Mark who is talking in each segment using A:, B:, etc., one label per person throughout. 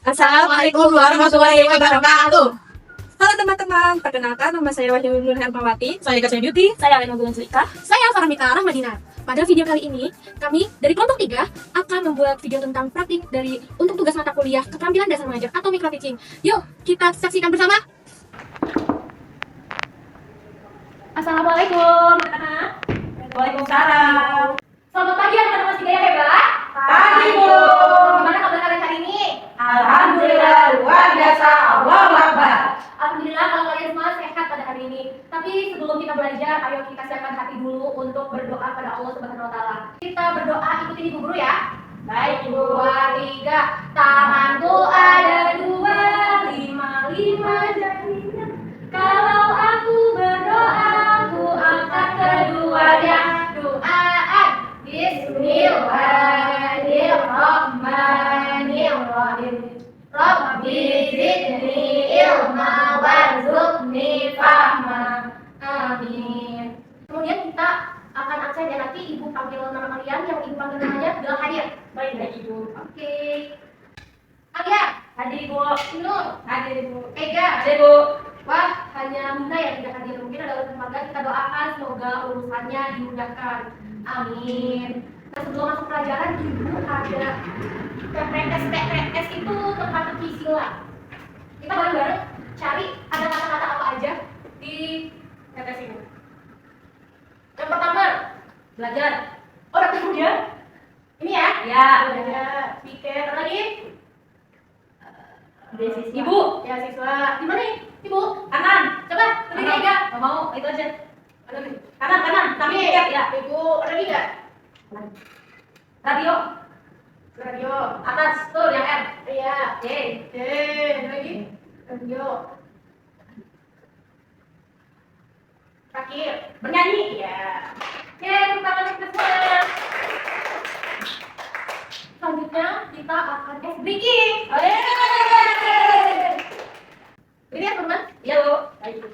A: Assalamualaikum warahmatullahi wabarakatuh. Halo teman-teman, perkenalkan nama saya Wahyu Nur Hermawati.
B: Saya Kasia Beauty.
C: Saya Lena Bulan Sulika.
D: Saya Farmita Rahmadina. Pada video kali ini, kami dari kelompok 3 akan membuat video tentang praktik untuk tugas mata kuliah keterampilan dasar mengajar atau micro teaching. Yuk, kita saksikan bersama.
C: Assalamualaikum.
B: Waalaikumsalam.
C: Selamat pagi teman-teman 3 yang hebat.
B: Pagi, Bu.
C: Gimana kabar kalian hari ini?
B: Alhamdulillah luar biasa. Allahu Akbar.
C: Alhamdulillah kalau kalian semua sehat pada hari ini. Tapi sebelum kita belajar, ayo kita siapkan hati dulu untuk berdoa pada Allah Subhanahu wa taala. Kita berdoa ikutin Ibu Guru ya.
B: Baik, Ibu.
C: 2, 3. Tanganku ada 2, 5 jarinya. Kalau aku berdoa, aku angkat keduanya. Doaan. Bismillahirrahmanirrahim. Rabbi zidni ilma warzuqni fahma. Amin. Kemudian kita akan absen ya, nanti Ibu panggil nama kalian, yang Ibu panggil namanya bilang hadir.
B: Baik, Ibu.
C: Oke. Alia,
B: Hadir, Ibu.
C: Nur,
B: Hadir, Ibu.
C: Ega.
B: Hadir, Bu.
C: Wah, hanya Bunda yang tidak hadir. Mungkin ada urusan keluarga, kita doakan semoga urusannya dimudahkan. Amin. Nah, sebelum masuk pelajaran, Ibu ada TPS itu tempat terkisi lah. Kita bareng-bareng cari ada kata-kata apa aja di TPS ini. Yang pertama,
B: Belajar.
C: oh udah ketemu dia? Ini ya?
B: Ya.
C: Belajar, pikir, lagi?
B: Beasiswa.
C: Ibu, ya siswa. Di mana nih? Ibu?
B: Kanan.
C: Coba, berdiri aja.
B: Nggak mau, itu aja.
C: Ada nih.
B: Kanan. Tapi
C: Oke,
B: ya.
C: Ibu, ada nih nggak?
B: Radio.
C: Radio.
B: Atas tuh yang R.
C: Iya.
B: Oke.
C: Ada lagi. Radio. Terakhir.
B: Bernyanyi.
C: Iya. Oke, tepuk tangan kita semua. Selanjutnya kita akan breaking. Ini ya teman.
B: Iya, Bu.
C: Baik.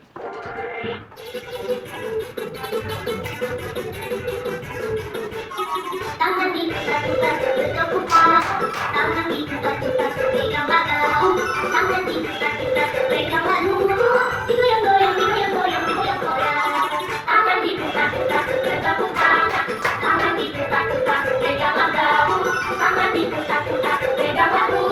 E: Tangan diputar-putar bertepuk tangan, tangan diputar-putar pegang bahu, tangan diputar-putar pegang bahu, digoyang-goyang, digoyang-goyang, digoyang-goyang. Tangan diputar-putar bertepuk tangan, tangan diputar-putar pegang bahu, tangan diputar-putar pegang bahu,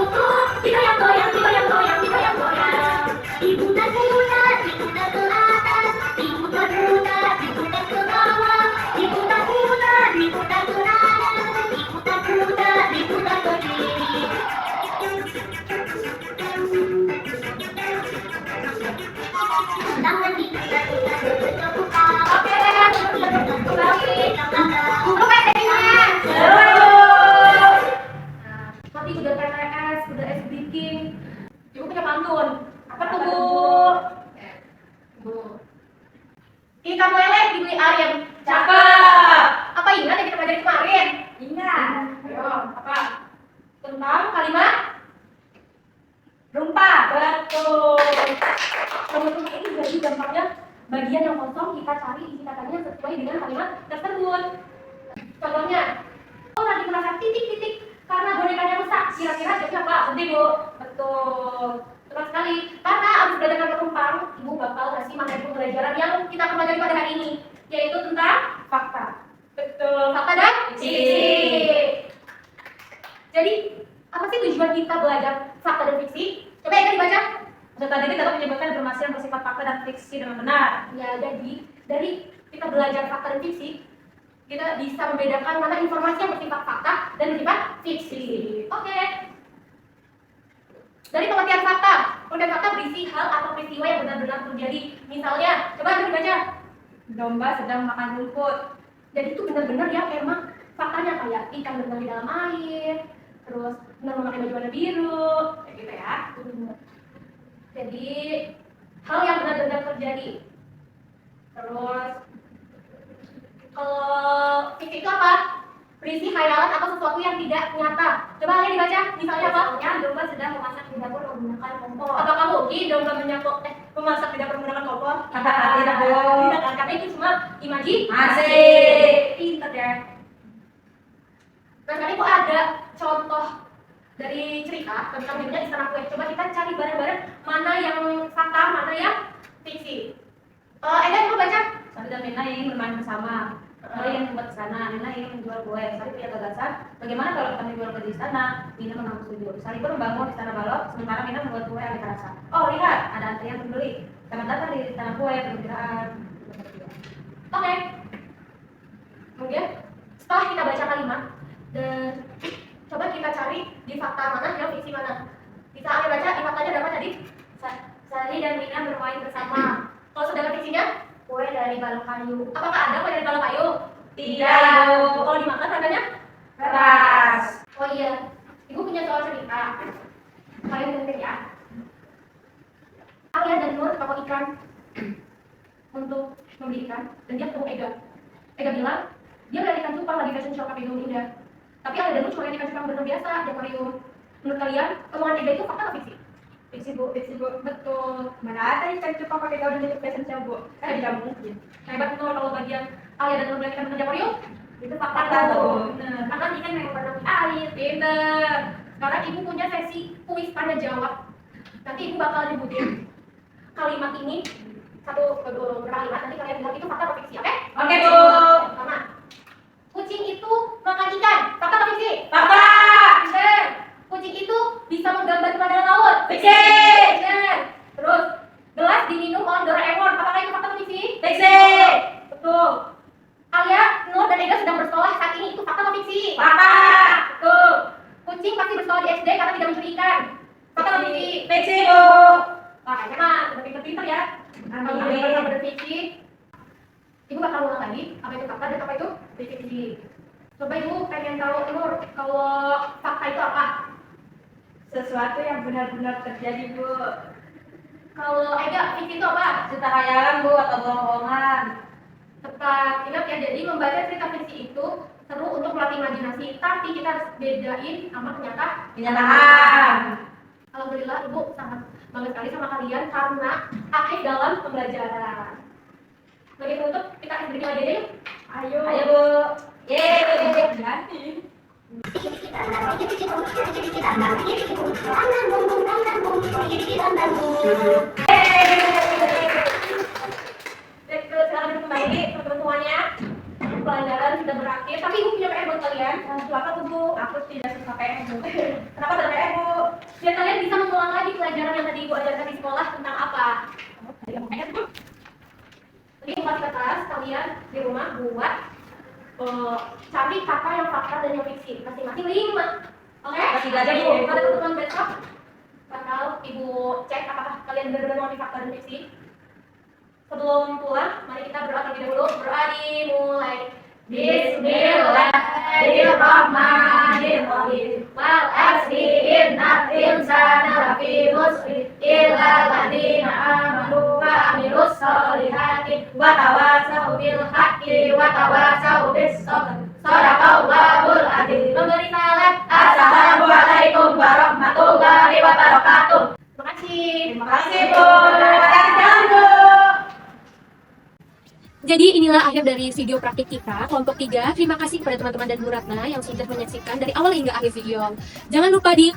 E: digoyang-goyang, digoyang-goyang, digoyang-goyang. Diputar-putar, diputar ke atas, diputar-putar, diputar ke bawah, diputar-putar, diputar ke kanan, diputar-putar, diputar ke kiri. Tangan diputar-putar bertepuk tangan.
C: Oke, kembali. Buka tekniknya. Nanti udah PPS, udah breaking. Ibu punya pantun. Apa tuh, Bu? Bu. Ikan lele dibeli ayam.
B: Cakep.
C: Apa ingat yang kita pelajari kemarin?
B: Ingat.
C: Ayo, apa? Tentang kalimat
B: Rumpah.
C: betul. Rumah ini jadi gampangnya bagian yang kosong kita cari isi katanya sesuai dengan kalimat tersebut. Contohnya, oh lagi merasa titik-titik karena bonekanya rusak. Kira-kira jadi apa?
B: Sedih, Bu.
C: Betul. Tepat sekali. Karena abis belajar dengan penumpang, Ibu bakal kasih materi pembelajaran yang kita akan pelajari pada hari ini, yaitu tentang fakta. Betul. Fakta dan fiksi. Jadi, apa sih tujuan kita belajar fakta dan fiksi? Coba ya dibaca.
B: Peserta didik dapat menyebutkan informasi yang bersifat fakta dan fiksi dengan benar.
C: Ya, jadi dari kita belajar fakta dan fiksi, kita bisa membedakan mana informasi yang bersifat fakta dan bersifat fiksi. Oke. Dari pengertian fakta berisi hal atau peristiwa yang benar-benar terjadi. Misalnya, coba ada dibaca.
B: Domba sedang makan rumput.
C: Dan itu benar-benar yang emang faktanya kayak ikan berenang di dalam air, terus benar memakai baju warna biru, kayak gitu ya. Jadi hal yang benar-benar terjadi. Terus kalau fiksi itu apa? Berisi khayalan atau sesuatu yang tidak nyata. Coba kalian dibaca, misalnya apa?
E: Misalnya, domba sedang memasak di dapur menggunakan kompor.
C: Apakah mungkin domba memasak di dapur menggunakan kompor?
B: Tidak, Bu.
C: Tidak kan? Karena itu cuma imajinasi. Pinter deh. Nah, sekarang itu ada contoh dari cerita tentang dirinya Istana Kue. Coba kita cari bareng-bareng mana yang fakta, mana yang fiksi. Eda mau baca?
B: Sari dan Nena ingin bermain bersama. Sari yang membuat istana, Nena ingin menjual kue. Sari punya gagasan, bagaimana kalau kami jual ke istana? Nina mengaku setuju. Sari pun membangun istana balok, sementara Nina membuat kue aneka rasa. Oh lihat, ada antrian pembeli. Selamat datang di istana kue, perkiraan.
C: Oke. Kemudian setelah kita baca kalimat dan coba kita cari di fakta mana yang fiksi mana. Kita akan baca di faktanya ada apa tadi?
E: Sari dan Nina bermain bersama.
C: Kalau sedangkan fiksinya,
E: Kue dari balok kayu.
C: apakah ada kue dari balok kayu?
B: Tidak, Ibu.
C: Kalau dimakan rasanya?
B: Keras.
C: Oh iya, Ibu punya soal cerita. Kalian dengerin ya. Alia dan Nur toko ikan untuk membeli ikan dan dia ketemu Ega. Ega bilang dia melihat ikan cupang lagi fashion show Kapidum Indah. Tapi Alia dan Nur cuma lihat ikan cupang benar biasa di akuarium. Menurut kalian, omongan Ega itu fakta atau fiksi?
A: Fiksi bu, betul. Mana ada ikan cupang pakai gaun untuk fashion show bu? Kan tidak mungkin.
C: Hebat Nur kalau bagian Alia dan Nur melihat ikan benar di akuarium.
E: Itu fakta
A: Fakta, Bu.
C: Benar.
E: Karena ikan memang pernah di air.
C: Pinter. Sekarang ibu punya sesi kuis tanya jawab. Nanti ibu bakal nyebutin kalimat ini satu dua kalimat. Nanti kalian bilang itu fakta atau fiksi, oke?
B: Oke, Bu.
C: Pertama, kucing itu makan ikan. Fakta atau fiksi?
B: Fakta.
C: Pinter. Kucing itu bisa menggambar pemandangan laut.
B: Fiksi.
C: Pinter. Terus, gelas diminum oleh Doraemon. Apakah itu fakta atau fiksi?
B: Fiksi.
C: Betul. Alia, Nur, dan Ega sedang bersekolah saat ini. Itu fakta atau fiksi?
B: Fakta.
C: Betul. Kucing pasti bersekolah di SD karena tidak mencuri ikan. Fakta atau fiksi?
B: Fiksi, Bu.
C: Wah, kayaknya mah udah pinter-pinter ya. Kalau
B: Amin.
C: ada fakta dan fiksi, Ibu bakal ulang lagi apa itu fakta dan apa itu fiksi. Coba Ibu pengen tahu, Nur, kalau fakta itu apa?
A: Sesuatu yang benar-benar terjadi bu.
C: Kalau Ega, fiksi itu apa?
B: Cerita khayalan, Bu, atau bohong-bohongan.
C: Tetap ingat ya, jadi membaca cerita fiksi itu seru untuk melatih imajinasi, tapi kita harus bedain sama
B: Kenyataan.
C: Alhamdulillah Ibu sangat bangga sekali sama kalian karena aktif dalam pembelajaran. Bagi penutup, kita sedikit lagi aja yuk.
A: Ayo.
B: Ayo, Bu. Yeay.
A: Jadi.
C: Baik, sekarang kita kembali teman-teman semuanya. Pelajaran sudah berakhir, tapi Ibu punya PR buat kalian. Silakan Bu.
A: Aku tidak suka PR bu.
C: Kenapa ada PR Bu? Biar kalian bisa mengulang lagi pelajaran yang tadi Ibu ajarkan di sekolah tentang apa. Jadi Ibu kasih kertas kalian di rumah buat cari kata yang fakta dan yang fiksi. Masing-masing 5. Oke?
B: Kasih aja, Bu.
C: Pada teman-teman besok bakal Ibu cek apakah kalian benar-benar mengerti fakta dan fiksi. Sebelum pulang, mari kita berdoa terlebih dahulu. Berdoa dimulai. Bismillahirrahmanirrahim. Wal asri innal insana lafi khusr illa alladziina aamanu wa 'amilus sholihati wa tawassaw bil haqqi wa tawassaw bis sabr. Shadaqallahul adzim. Memberi salam. Assalamualaikum warahmatullahi wabarakatuh. Terima kasih.
B: Terima kasih, Bu. Hati-hati jalan, Bu.
D: Jadi inilah akhir dari video praktik kita kelompok 3. Terima kasih kepada teman-teman dan Bu Ratna yang sudah menyaksikan dari awal hingga akhir video. Jangan lupa di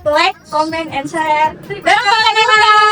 A: Like, comment, and share.
D: Terima kasih.